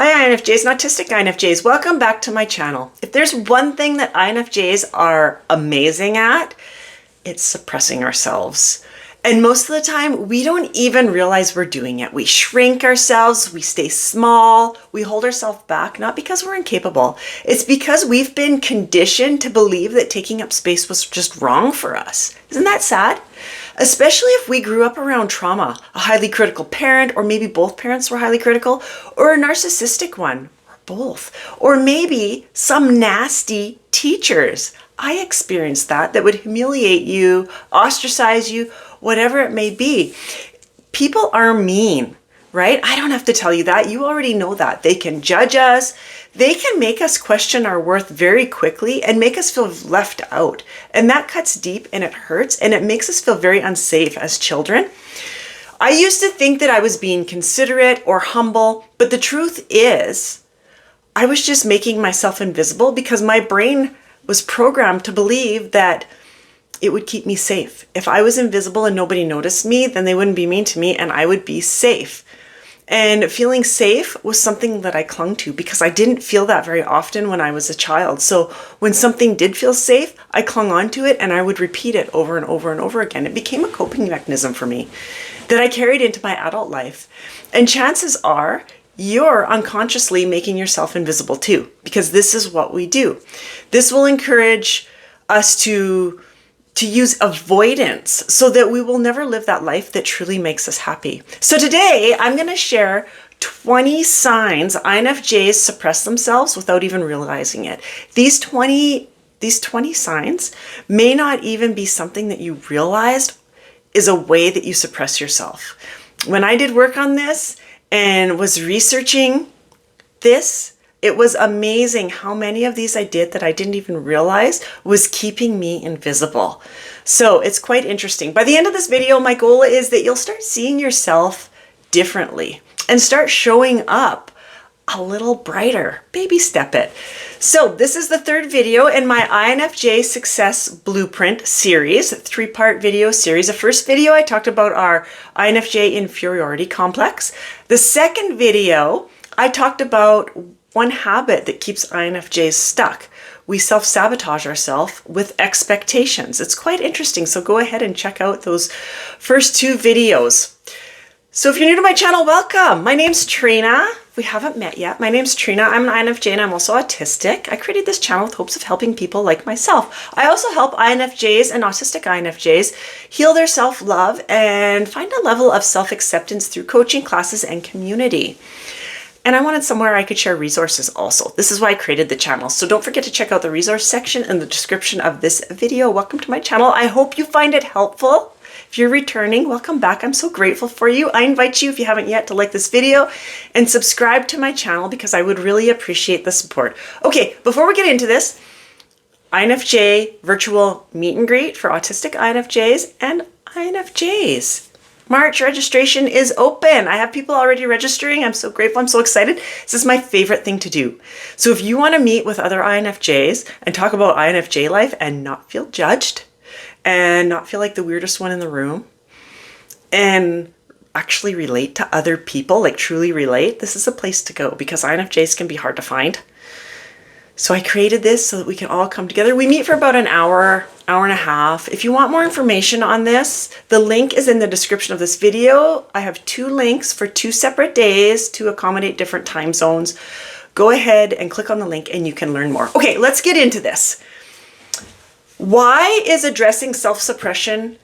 Hi INFJs and autistic INFJs, welcome back to my channel. If there's one thing that INFJs are amazing at, it's suppressing ourselves. And most of the time, we don't even realize we're doing it. We shrink ourselves, we stay small, we hold ourselves back, not because we're incapable. It's because we've been conditioned to believe that taking up space was just wrong for us. Isn't that sad? Especially if we grew up around trauma, a highly critical parent, or maybe both parents were highly critical, or a narcissistic one, or both. Or maybe some nasty teachers. I experienced that would humiliate you, ostracize you, whatever it may be. People are mean, right? I don't have to tell you that. You already know that. They can judge us. They can make us question our worth very quickly and make us feel left out. And that cuts deep and it hurts and it makes us feel very unsafe as children. I used to think that I was being considerate or humble, but the truth is I was just making myself invisible because my brain was programmed to believe that it would keep me safe. If I was invisible and nobody noticed me, then they wouldn't be mean to me and I would be safe. And feeling safe was something that I clung to because I didn't feel that very often when I was a child. So when something did feel safe, I clung on to it and I would repeat it over and over and over again. It became a coping mechanism for me that I carried into my adult life. And chances are you're unconsciously making yourself invisible too, because this is what we do. This will encourage us to use avoidance so that we will never live that life that truly makes us happy. So today I'm going to share 20 signs INFJs suppress themselves without even realizing it. These 20 signs may not even be something that you realized is a way that you suppress yourself. When I did work on this and was researching this, it was amazing how many of these I did that I didn't even realize was keeping me invisible. So it's quite interesting. By the end of this video, my goal is that you'll start seeing yourself differently and start showing up a little brighter. Baby step it. So this is the third video in my INFJ Success Blueprint series, 3-part video series. The first video I talked about our INFJ inferiority complex. The second video, I talked about one habit that keeps INFJs stuck. We self-sabotage ourselves with expectations. It's quite interesting, so go ahead and check out those first 2 videos. So if you're new to my channel, welcome. My name's Trina. If we haven't met yet, my name's Trina. I'm an INFJ and I'm also autistic. I created this channel with hopes of helping people like myself. I also help INFJs and autistic INFJs heal their self-love and find a level of self-acceptance through coaching classes and community. And I wanted somewhere I could share resources also. This is why I created the channel. So don't forget to check out the resource section in the description of this video. Welcome to my channel. I hope you find it helpful. If you're returning, welcome back. I'm so grateful for you. I invite you, if you haven't yet, to like this video and subscribe to my channel because I would really appreciate the support. Okay, before we get into this, INFJ virtual meet and greet for autistic INFJs and INFJs. March registration is open. I have people already registering. I'm so grateful. I'm so excited. This is my favorite thing to do. So if you want to meet with other INFJs and talk about INFJ life and not feel judged and not feel like the weirdest one in the room and actually relate to other people, like truly relate, this is a place to go because INFJs can be hard to find. So I created this so that we can all come together. We meet for about an hour, hour and a half. If you want more information on this, the link is in the description of this video. I have 2 links for 2 separate days to accommodate different time zones. Go ahead and click on the link and you can learn more. Okay, let's get into this. Why is addressing self-suppression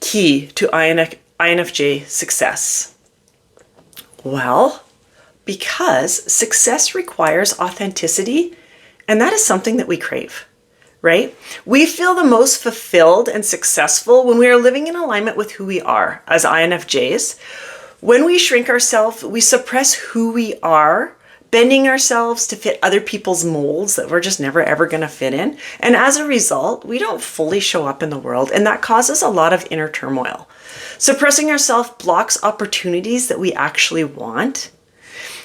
key to INFJ success? Well, because success requires authenticity. And that is something that we crave, right? We feel the most fulfilled and successful when we are living in alignment with who we are as INFJs. When we shrink ourselves, we suppress who we are, bending ourselves to fit other people's molds that we're just never ever going to fit in. And as a result, we don't fully show up in the world, and that causes a lot of inner turmoil. Suppressing ourselves blocks opportunities that we actually want.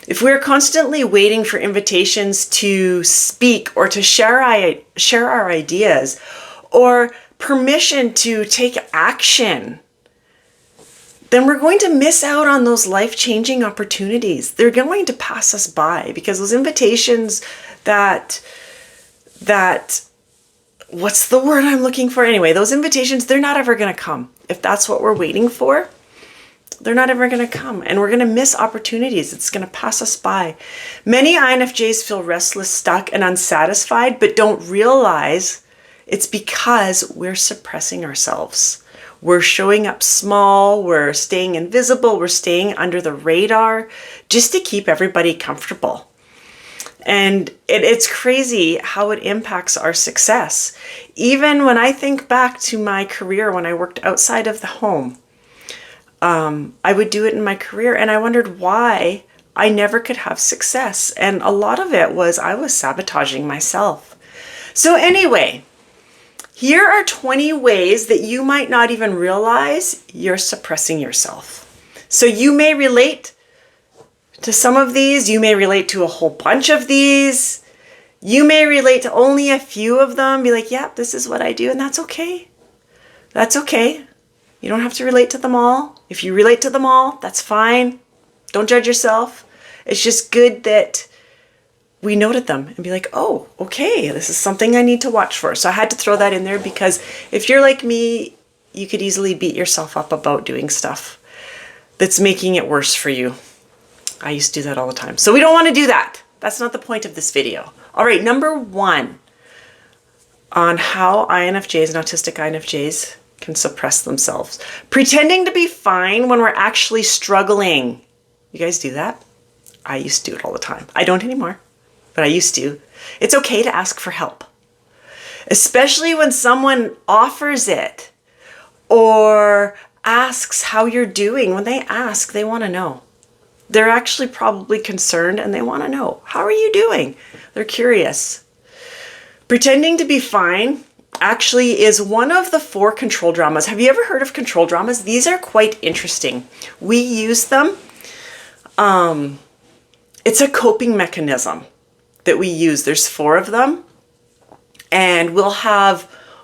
If we're constantly waiting for invitations to speak or to share our ideas or permission to take action, then we're going to miss out on those life-changing opportunities. They're going to pass us by because those invitations that what's the word I'm looking for? Anyway, those invitations, they're not ever going to come. If that's what we're waiting for, they're not ever going to come. And we're going to miss opportunities. It's going to pass us by. Many INFJs feel restless, stuck, and unsatisfied, but don't realize it's because we're suppressing ourselves. We're showing up small, we're staying invisible, we're staying under the radar just to keep everybody comfortable. And it's crazy how it impacts our success. Even when I think back to my career when I worked outside of the home, I would do it in my career and I wondered why I never could have success. And a lot of it was I was sabotaging myself. So anyway, here are 20 ways that you might not even realize you're suppressing yourself. So you may relate to some of these. You may relate to a whole bunch of these. You may relate to only a few of them. Be like, yeah, this is what I do. And that's okay. That's okay. You don't have to relate to them all. If you relate to them all, that's fine. Don't judge yourself. It's just good that we noted them and be like, oh, okay, this is something I need to watch for. So I had to throw that in there because if you're like me, you could easily beat yourself up about doing stuff that's making it worse for you. I used to do that all the time. So we don't want to do that. That's not the point of this video. All right, number 1 on how INFJs and autistic INFJs can suppress themselves. Pretending to be fine when we're actually struggling. You guys do that? I used to do it all the time. I don't anymore, but I used to. It's okay to ask for help, especially when someone offers it or asks how you're doing. When they ask, they want to know. They're actually probably concerned and they want to know, how are you doing? They're curious. Pretending to be fine actually is one of the 4 control dramas. Have you ever heard of control dramas? These are quite interesting. We use them. It's a coping mechanism that we use. There's 4 of them. And we'll have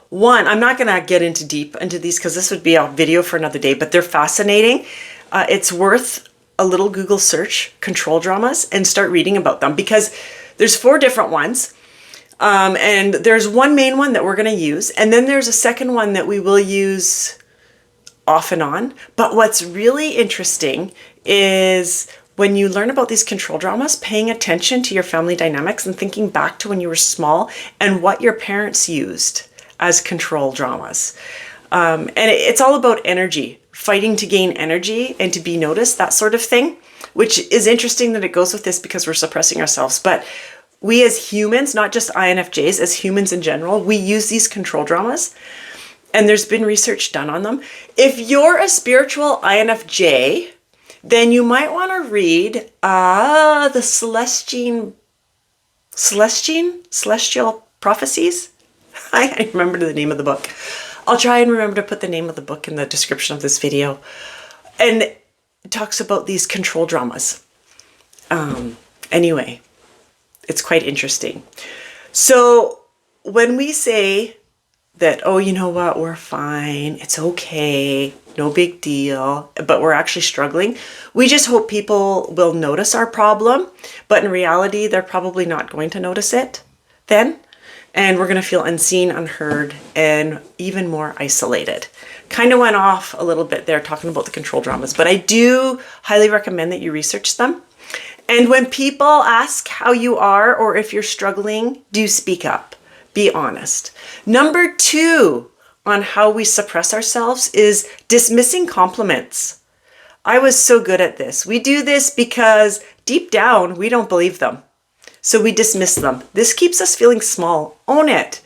one. I'm not going to get into deep into these because this would be a video for another day, but they're fascinating. It's worth a little Google search, control dramas, and start reading about them because there's 4 different ones. And there's one main one that we're going to use. And then there's a second one that we will use off and on. But what's really interesting is when you learn about these control dramas, paying attention to your family dynamics and thinking back to when you were small and what your parents used as control dramas. And it's all about energy, fighting to gain energy and to be noticed, that sort of thing, which is interesting that it goes with this because we're suppressing ourselves. But we as humans, not just INFJs, as humans in general, we use these control dramas. And there's been research done on them. If you're a spiritual INFJ, then you might want to read the Celestial Prophecies. I remember the name of the book. I'll try and remember to put the name of the book in the description of this video. And it talks about these control dramas. Anyway, it's quite interesting. So when we say that, oh, you know what, we're fine, it's okay, no big deal, but we're actually struggling, we just hope people will notice our problem, but in reality, they're probably not going to notice it then, and we're going to feel unseen, unheard, and even more isolated. Kind of went off a little bit there talking about the control dramas, but I do highly recommend that you research them. And when people ask how you are or if you're struggling, do speak up. Be honest. Number 2 on how we suppress ourselves is dismissing compliments. I was so good at this. We do this because deep down, we don't believe them. So we dismiss them. This keeps us feeling small. Own it.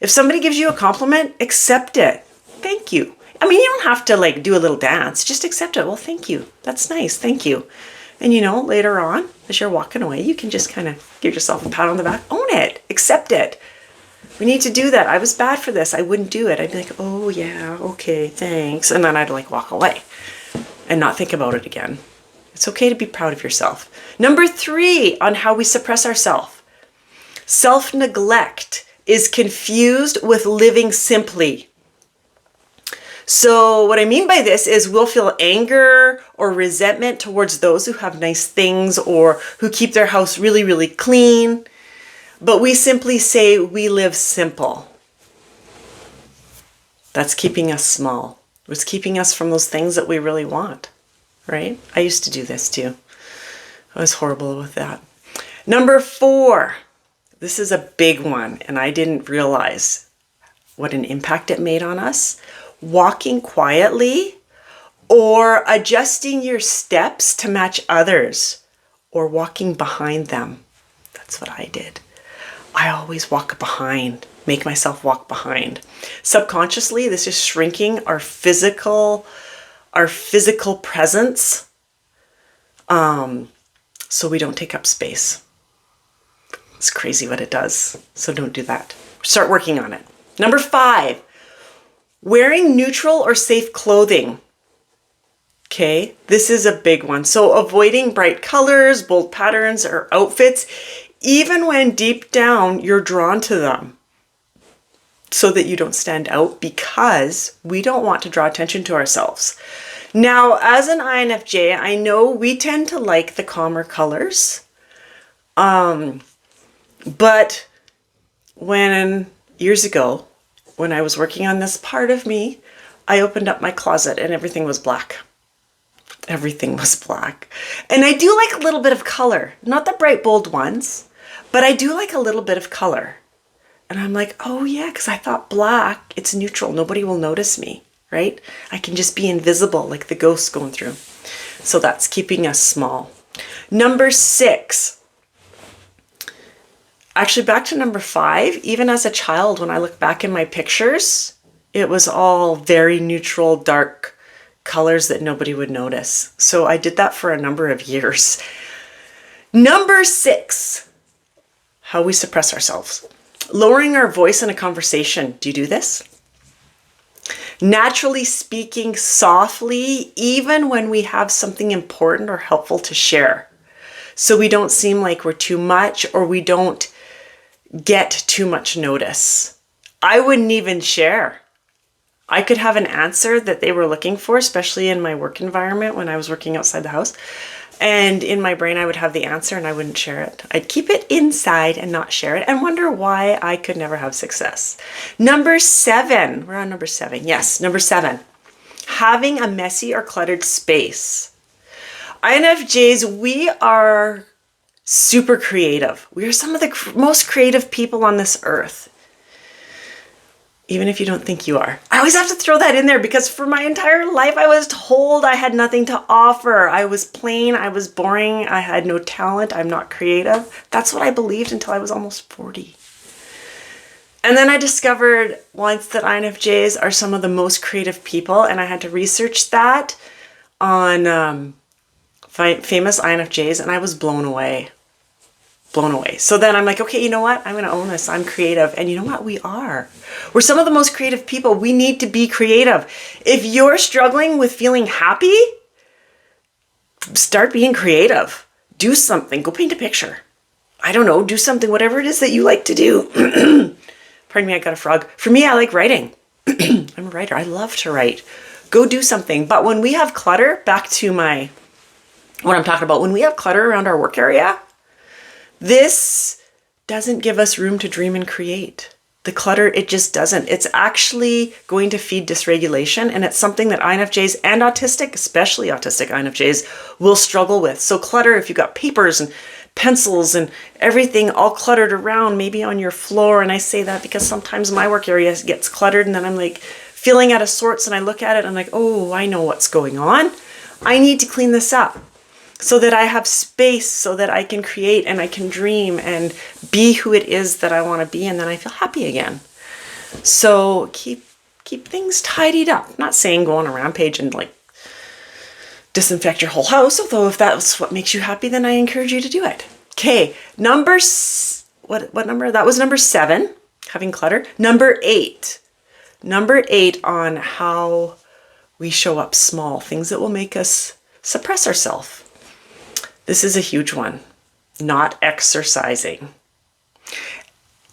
If somebody gives you a compliment, accept it. Thank you. I mean, you don't have to like do a little dance. Just accept it. Well, thank you. That's nice. Thank you. And you know, later on, as you're walking away, you can just kind of give yourself a pat on the back. Own it. Accept it. We need to do that. I was bad for this. I wouldn't do it. I'd be like, oh yeah, okay, thanks. And then I'd like walk away and not think about it again. It's okay to be proud of yourself. Number 3 on how we suppress ourselves. Self-neglect is confused with living simply. So what I mean by this is we'll feel anger or resentment towards those who have nice things or who keep their house really, really clean. But we simply say we live simple. That's keeping us small. It's keeping us from those things that we really want, right? I used to do this too. I was horrible with that. Number 4. This is a big one, and I didn't realize what an impact it made on us. Walking quietly or adjusting your steps to match others or walking behind them. That's what I did. I always walk behind, make myself walk behind. Subconsciously, this is shrinking our physical presence, so we don't take up space. It's crazy what it does. So don't do that. Start working on it. Number 5, wearing neutral or safe clothing. Okay, this is a big one. So avoiding bright colors, bold patterns, or outfits, even when deep down you're drawn to them, so that you don't stand out, because we don't want to draw attention to ourselves. Now, as an INFJ, I know we tend to like the calmer colors. But years ago, when I was working on this part of me, I opened up my closet and everything was black. Everything was black. And I do like a little bit of color, not the bright, bold ones, but I do like a little bit of color. And I'm like, oh yeah, because I thought black, it's neutral. Nobody will notice me, right? I can just be invisible like the ghosts going through. So that's keeping us small. Number 6. Actually, back to number 5, even as a child, when I look back in my pictures, it was all very neutral, dark colors that nobody would notice. So I did that for a number of years. Number 6, how we suppress ourselves. Lowering our voice in a conversation. Do you do this? Naturally speaking softly, even when we have something important or helpful to share. So we don't seem like we're too much, or we don't get too much notice. I wouldn't even share. I could have an answer that they were looking for, especially in my work environment when I was working outside the house. And in my brain, I would have the answer and I wouldn't share it. I'd keep it inside and not share it and wonder why I could never have success. Number 7. We're on number 7. Yes, number 7. Having a messy or cluttered space. INFJs, we are super creative. We are some of the most creative people on this earth. Even if you don't think you are. I always have to throw that in there because for my entire life I was told I had nothing to offer. I was plain, I was boring, I had no talent, I'm not creative. That's what I believed until I was almost 40. And then I discovered once that INFJs are some of the most creative people, and I had to research that on famous INFJs, and I was blown away. So then I'm like, okay, you know what? I'm going to own this. I'm creative. And you know what? We are. We're some of the most creative people. We need to be creative. If you're struggling with feeling happy, start being creative. Do something. Go paint a picture. I don't know. Do something, whatever it is that you like to do. Pardon me, I got a frog. For me, I like writing. I'm a writer. I love to write. Go do something. But when we have clutter, back to what I'm talking about, when we have clutter around our work area, this doesn't give us room to dream and create. The clutter, it just doesn't. It's actually going to feed dysregulation, and it's something that INFJs and autistic, especially autistic INFJs, will struggle with. So clutter, if you've got papers and pencils and everything all cluttered around, maybe on your floor, and I say that because sometimes my work area gets cluttered, and then I'm like feeling out of sorts, and I look at it, and I'm like, oh, I know what's going on. I need to clean this up, so that I have space, so that I can create and I can dream and be who it is that I want to be, and then I feel happy again. So keep things tidied up. I'm not saying go on a rampage and like disinfect your whole house, although if that's what makes you happy, then I encourage you to do it. Okay, what number? That was number 7, having clutter. Number 8 on how we show up small, things that will make us suppress ourselves. This is a huge one. Not exercising.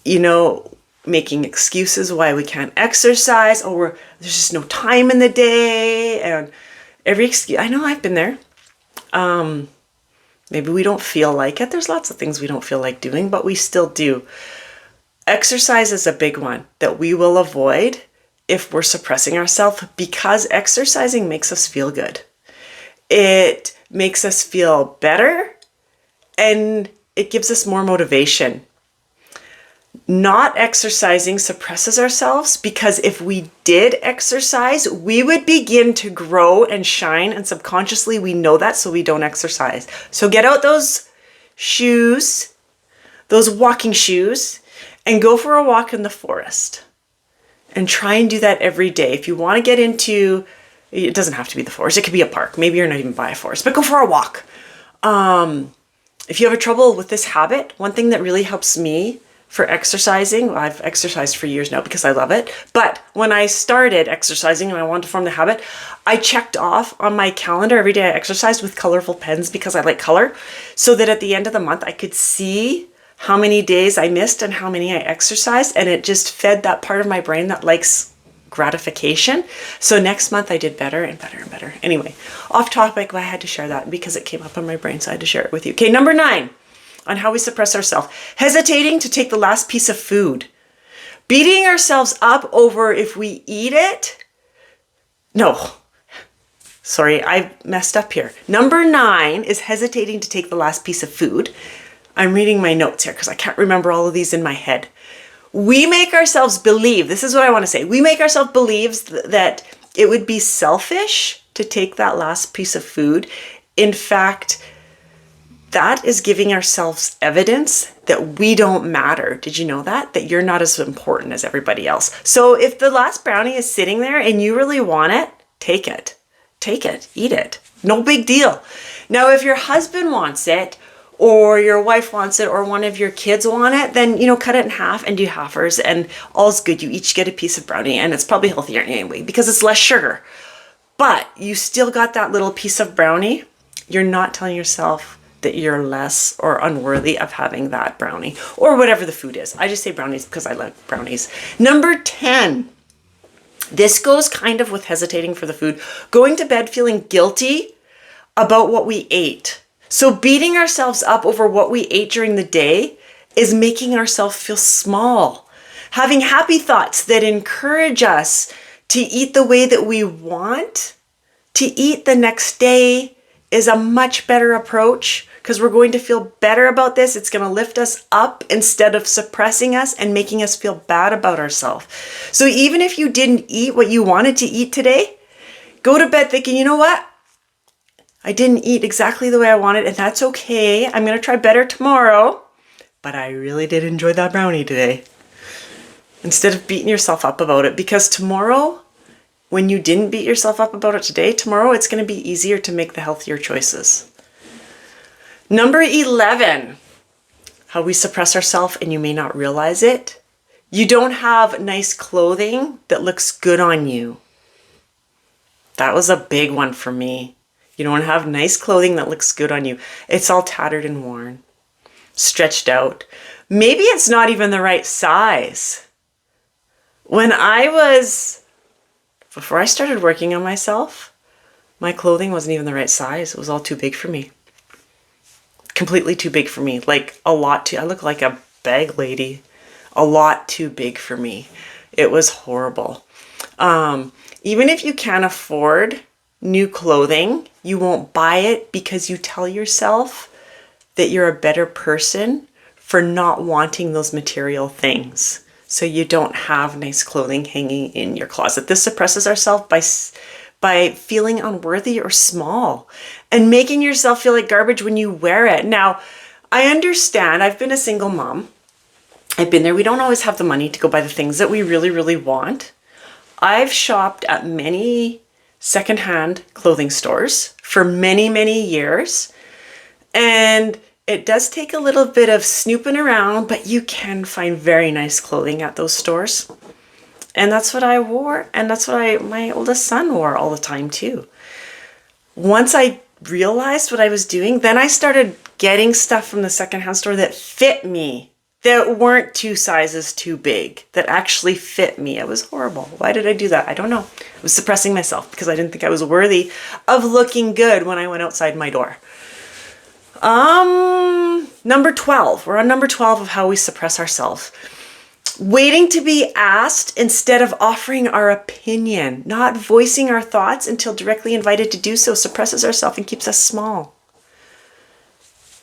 You know, making excuses why we can't exercise, or there's just no time in the day, and every excuse. I know I've been there. Maybe we don't feel like it. There's lots of things we don't feel like doing, but we still do. Exercise is a big one that we will avoid if we're suppressing ourselves, because exercising makes us feel good. It makes us feel better, and it gives us more motivation. Not exercising suppresses ourselves, because if we did exercise, we would begin to grow and shine, and subconsciously we know that, so we don't exercise. So get out those shoes, those walking shoes, and go for a walk in the forest. And try and do that every day. If you want to get into, it doesn't have to be the forest, it could be a park. Maybe you're not even by a forest, but go for a walk. If you have a trouble with this habit, one thing that really helps me for exercising, well, I've exercised for years now because I love it, but when I started exercising and I wanted to form the habit, I checked off on my calendar every day I exercised with colorful pens, because I like color, so that at the end of the month I could see how many days I missed and how many I exercised, and it just fed that part of my brain that likes gratification. So next month I did better and better and better. Anyway, off topic, but I had to share that because it came up on my brain, so I had to share it with you. Okay, number 9. On how we suppress ourselves. Hesitating to take the last piece of food. Beating ourselves up over if we eat it. No, sorry, I messed up here. Number 9 is hesitating to take the last piece of food. I'm reading my notes here because I can't remember all of these in my head. We make ourselves believe, this is what I want to say. We make ourselves believe that it would be selfish to take that last piece of food. In fact, that is giving ourselves evidence that we don't matter. Did you know that? That you're not as important as everybody else. So if the last brownie is sitting there and you really want it, take it. Take it. Eat it. No big deal. Now, if your husband wants it, or your wife wants it, or one of your kids want it, then, cut it in half and do halfers, and all's good. You each get a piece of brownie, and it's probably healthier anyway because it's less sugar. But you still got that little piece of brownie. You're not telling yourself that you're less or unworthy of having that brownie, or whatever the food is. I just say brownies because I like brownies. Number 10. This goes kind of with hesitating for the food. Going to bed feeling guilty about what we ate. So beating ourselves up over what we ate during the day is making ourselves feel small. Having happy thoughts that encourage us to eat the way that we want to eat the next day is a much better approach, because we're going to feel better about this. It's going to lift us up instead of suppressing us and making us feel bad about ourselves. So even if you didn't eat what you wanted to eat today, go to bed thinking, you know what? I didn't eat exactly the way I wanted, and that's okay. I'm going to try better tomorrow, but I really did enjoy that brownie today. Instead of beating yourself up about it, because tomorrow, when you didn't beat yourself up about it today, tomorrow it's going to be easier to make the healthier choices. Number 11, how we suppress ourselves and you may not realize it. You don't have nice clothing that looks good on you. That was a big one for me. You don't have nice clothing that looks good on you. It's all tattered and worn, stretched out. Maybe it's not even the right size. Before I started working on myself, my clothing wasn't even the right size. It was all too big for me. Completely too big for me. Like a lot too, I look like a bag lady. A lot too big for me. It was horrible. Even if you can't afford new clothing, you won't buy it because you tell yourself that you're a better person for not wanting those material things. So you don't have nice clothing hanging in your closet. This suppresses ourselves by feeling unworthy or small and making yourself feel like garbage when you wear it. Now, I understand. I've been a single mom. I've been there. We don't always have the money to go buy the things that we really, really want. I've shopped at many secondhand clothing stores for many, many years. And it does take a little bit of snooping around, but you can find very nice clothing at those stores. And that's what I wore. And that's what my oldest son wore all the time too. Once I realized what I was doing, then I started getting stuff from the secondhand store that fit me that weren't 2 sizes too big, that actually fit me. It was horrible. Why did I do that? I don't know. I was suppressing myself because I didn't think I was worthy of looking good when I went outside my door. Number 12. We're on number 12 of how we suppress ourselves. Waiting to be asked instead of offering our opinion. Not voicing our thoughts until directly invited to do so suppresses ourselves and keeps us small.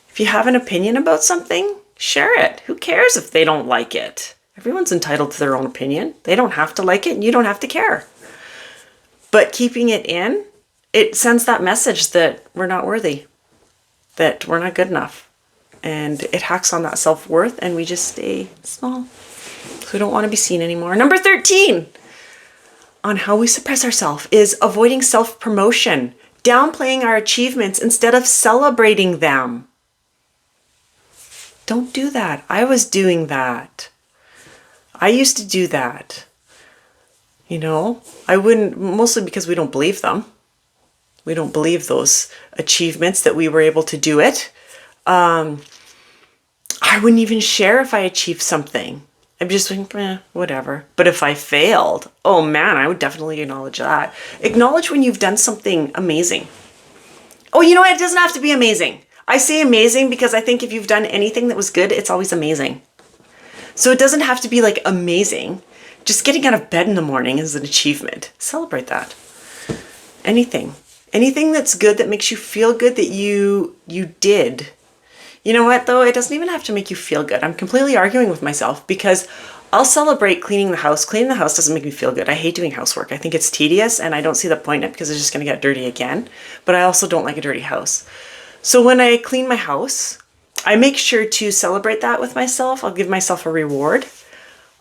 If you have an opinion about something, share it. Who cares if they don't like it? Everyone's entitled to their own opinion. They don't have to like it and you don't have to care. But keeping it in, it sends that message that we're not worthy, that we're not good enough. And it hacks on that self-worth and we just stay small. So we don't want to be seen anymore. Number 13 on how we suppress ourselves is avoiding self-promotion, downplaying our achievements instead of celebrating them. Don't do that. I was doing that. I used to do that. I wouldn't, mostly because we don't believe them. We don't believe those achievements that we were able to do it. I wouldn't even share if I achieved something. I'm just like, whatever. But if I failed, oh man, I would definitely acknowledge that. Acknowledge when you've done something amazing. Oh, you know what? It doesn't have to be amazing. I say amazing because I think if you've done anything that was good, it's always amazing. So it doesn't have to be like amazing. Just getting out of bed in the morning is an achievement. Celebrate that. Anything that's good, that makes you feel good, that you did. You know what though? It doesn't even have to make you feel good. I'm completely arguing with myself because I'll celebrate cleaning the house. Cleaning the house doesn't make me feel good. I hate doing housework. I think it's tedious and I don't see the point in it because it's just going to get dirty again. But I also don't like a dirty house. So when I clean my house, I make sure to celebrate that with myself. I'll give myself a reward.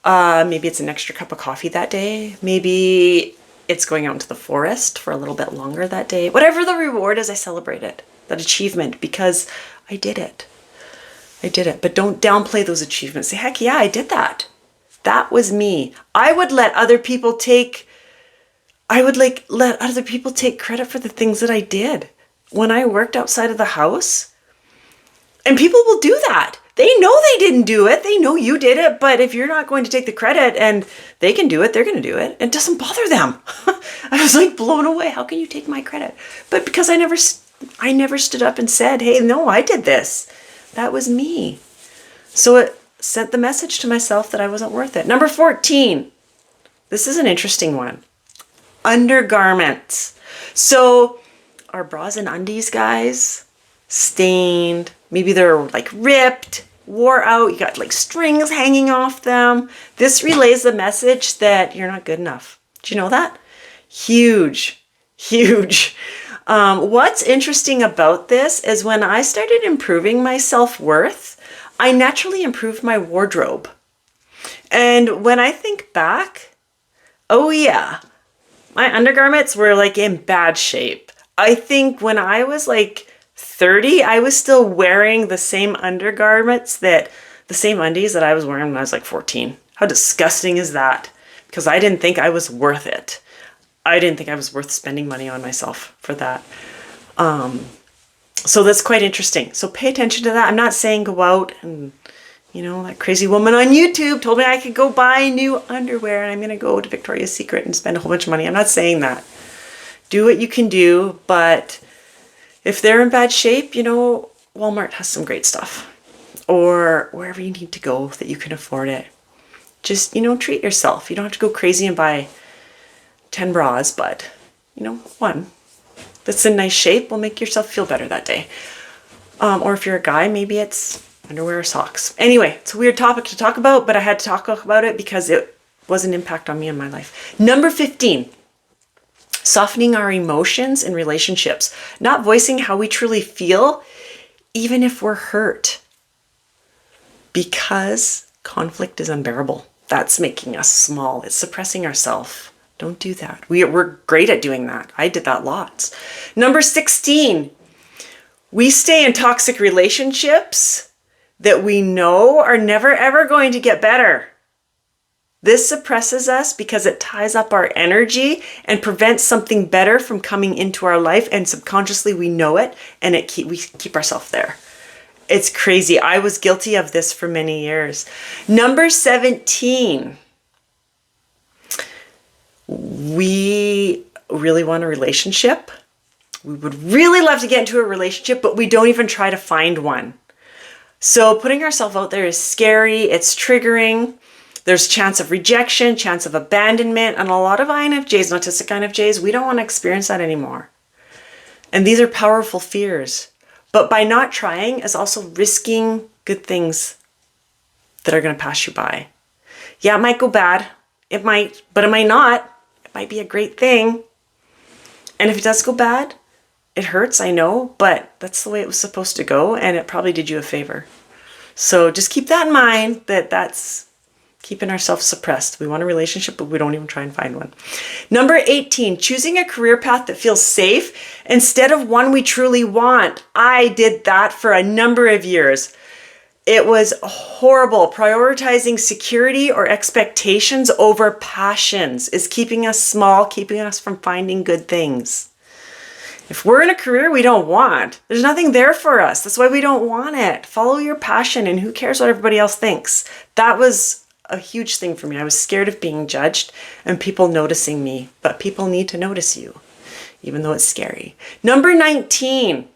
Maybe it's an extra cup of coffee that day. Maybe it's going out into the forest for a little bit longer that day. Whatever the reward is, I celebrate it, that achievement, because I did it. But don't downplay those achievements. Say, heck yeah, I did that. That was me. I would let other people take credit for the things that I did. When I worked outside of the house, and people will do that. They know they didn't do it. They know you did it. But if you're not going to take the credit and they can do it, they're going to do it. It doesn't bother them. I was like blown away. How can you take my credit? But because I never stood up and said, hey, no, I did this. That was me. So it sent the message to myself that I wasn't worth it. Number 14. This is an interesting one. Undergarments. So our bras and undies, guys, stained. Maybe they're like ripped, wore out. You got like strings hanging off them. This relays the message that you're not good enough. Do you know that? Huge. What's interesting about this is when I started improving my self-worth, I naturally improved my wardrobe. And when I think back, oh yeah, my undergarments were like in bad shape. I think when I was like 30, I was still wearing the same undergarments the same undies that I was wearing when I was like 14. How disgusting is that? Because I didn't think I was worth it. I didn't think I was worth spending money on myself for that. So that's quite interesting. So pay attention to that. I'm not saying go out and, that crazy woman on YouTube told me I could go buy new underwear and I'm going to go to Victoria's Secret and spend a whole bunch of money. I'm not saying that. Do what you can do, but if they're in bad shape, Walmart has some great stuff. Or wherever you need to go that you can afford it. Just, treat yourself. You don't have to go crazy and buy 10 bras, but, one that's in nice shape will make yourself feel better that day. Or if you're a guy, maybe it's underwear or socks. Anyway, it's a weird topic to talk about, but I had to talk about it because it was an impact on me in my life. Number 15. Softening our emotions in relationships, not voicing how we truly feel, even if we're hurt, because conflict is unbearable. That's making us small. It's suppressing ourselves. Don't do that. We're great at doing that. I did that lots. Number 16, we stay in toxic relationships that we know are never, ever going to get better. This suppresses us because it ties up our energy and prevents something better from coming into our life. And subconsciously we know it and we keep ourselves there. It's crazy. I was guilty of this for many years. Number 17. We really want a relationship. We would really love to get into a relationship, but we don't even try to find one. So putting ourselves out there is scary. It's triggering. There's chance of rejection, chance of abandonment. And a lot of INFJs, autistic INFJs, we don't want to experience that anymore. And these are powerful fears. But by not trying is also risking good things that are going to pass you by. Yeah, it might go bad. It might, but it might not. It might be a great thing. And if it does go bad, it hurts, I know, but that's the way it was supposed to go, and it probably did you a favor. So just keep that in mind, that's keeping ourselves suppressed. We want a relationship, but we don't even try and find one. Number 18, choosing a career path that feels safe instead of one we truly want. I did that for a number of years. It was horrible. Prioritizing security or expectations over passions is keeping us small, keeping us from finding good things. If we're in a career we don't want, there's nothing there for us. That's why we don't want it. Follow your passion, and who cares what everybody else thinks? That was a huge thing for me. I was scared of being judged and people noticing me, but people need to notice you, even though it's scary. Number 19,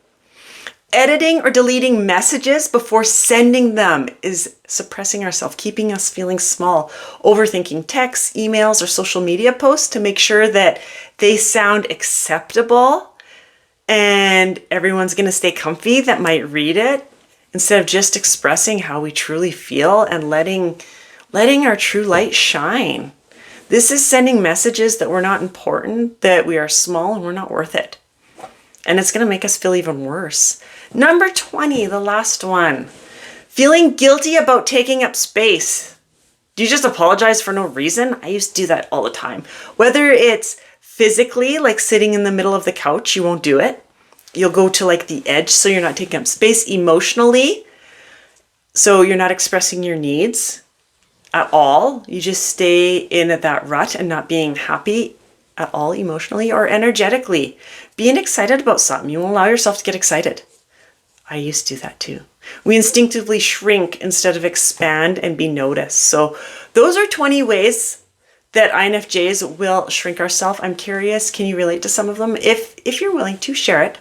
editing or deleting messages before sending them is suppressing ourselves, keeping us feeling small, overthinking texts, emails, or social media posts to make sure that they sound acceptable and everyone's going to stay comfy that might read it, instead of just expressing how we truly feel and letting our true light shine. This is sending messages that we're not important, that we are small and we're not worth it. And it's going to make us feel even worse. Number 20, the last one. Feeling guilty about taking up space. Do you just apologize for no reason? I used to do that all the time. Whether it's physically, like sitting in the middle of the couch, you won't do it. You'll go to like the edge so you're not taking up space. Emotionally, so you're not expressing your needs at all. You just stay in at that rut and not being happy at all emotionally or energetically. Being excited about something, you won't allow yourself to get excited. I used to do that too. We instinctively shrink instead of expand and be noticed. So those are 20 ways that INFJs will shrink ourselves. I'm curious, can you relate to some of them? If you're willing to share it,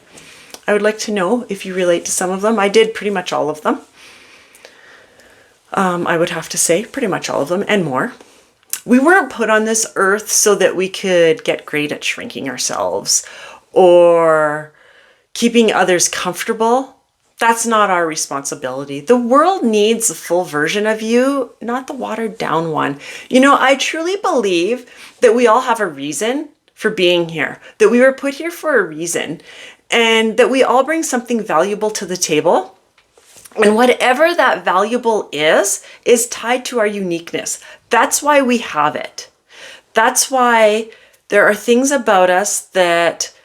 I would like to know if you relate to some of them. I did pretty much all of them. I would have to say pretty much all of them and more. We weren't put on this earth so that we could get great at shrinking ourselves or keeping others comfortable. That's not our responsibility. The world needs the full version of you, not the watered down one. You know, I truly believe that we all have a reason for being here, that we were put here for a reason, and that we all bring something valuable to the table. And whatever that valuable is tied to our uniqueness. That's why we have it. That's why there are things about us that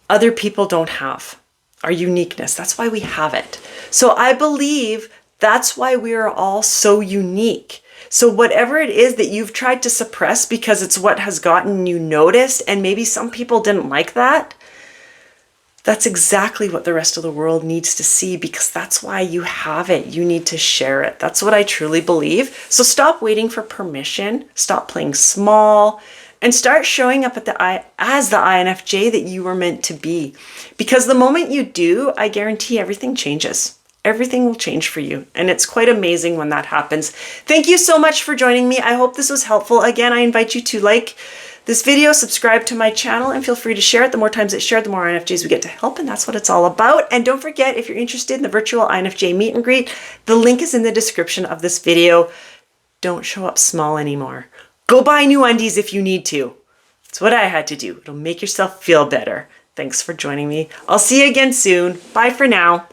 other people don't have. Our uniqueness. That's why we have it. So I believe that's why we are all so unique. So whatever it is that you've tried to suppress because it's what has gotten you noticed, and maybe some people didn't like that, that's exactly what the rest of the world needs to see, because that's why you have it. You need to share it. That's what I truly believe. So stop waiting for permission. Stop playing small. And start showing up as the INFJ that you were meant to be. Because the moment you do, I guarantee everything changes. Everything will change for you. And it's quite amazing when that happens. Thank you so much for joining me. I hope this was helpful. Again, I invite you to like this video, subscribe to my channel, and feel free to share it. The more times it's shared, the more INFJs we get to help, and that's what it's all about. And don't forget, if you're interested in the virtual INFJ meet and greet, the link is in the description of this video. Don't show up small anymore. Go buy new undies if you need to. It's what I had to do. It'll make yourself feel better. Thanks for joining me. I'll see you again soon. Bye for now.